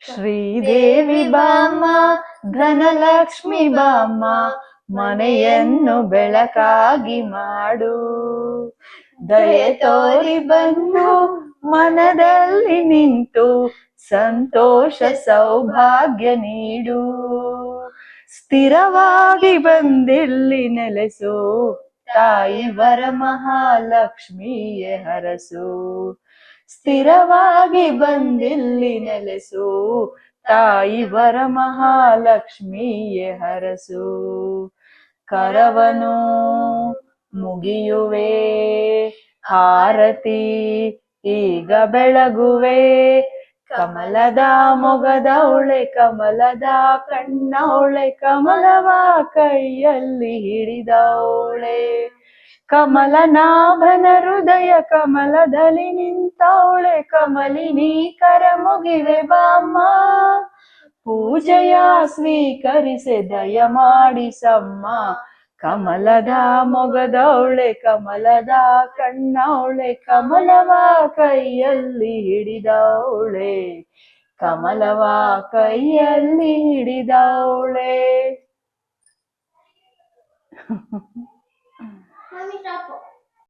ಶ್ರೀದೇವಿ ಬಾಮ್ಮ ಧನಲಕ್ಷ್ಮಿ ಬಾಮ್ಮ ಮನೆಯನ್ನು ಬೆಳಕಾಗಿ ಮಾಡು. ದಯೆ ತೋರಿ ಬಂದು ಮನದಲ್ಲಿ ನಿಂತು ಸಂತೋಷ ಸೌಭಾಗ್ಯ ನೀಡು. ಸ್ಥಿರವಾಗಿ ಬಂದಿಲ್ಲಿ ನೆಲೆಸು ತಾಯಿ ವರಮಹಾಲಕ್ಷ್ಮಿಯೇ ಹರಸು. ಸ್ಥಿರವಾಗಿ ಬಂದಿಲ್ಲಿ ನೆಲೆಸು ತಾಯಿ ವರಮಹಾಲಕ್ಷ್ಮಿಯೇ ಹರಸು. ಕರವನು ಮುಗಿಯುವೆ ಹಾರತಿ ಈಗ ಬೆಳಗುವೆ. ಕಮಲದ ಮೊಗದವಳೆ ಕಮಲದ ಕಣ್ಣವಳೆ ಕಮಲವ ಕೈಯಲ್ಲಿ ಹಿಡಿದವಳೆ. ಕಮಲನಾಭನ ಹೃದಯ ಕಮಲದಲ್ಲಿ ನಿಂತವಳೆ ಕಮಲಿನಿ ಕರ ಮುಗಿವೆ ಬಾಮ್ಮ. ಪೂಜೆಯ ಸ್ವೀಕರಿಸೆ ದಯ ಮಾಡಿಸಮ್ಮ. ಕಮಲದ ಮೊಗದವಳೆ ಕಮಲದ ಕಣ್ಣವಳೆ ಕಮಲವ ಕೈಯಲ್ಲಿ ಹಿಡಿದವಳೆ ಕಮಲವ ಕೈಯಲ್ಲಿ ಹಿಡಿದವಳೆ.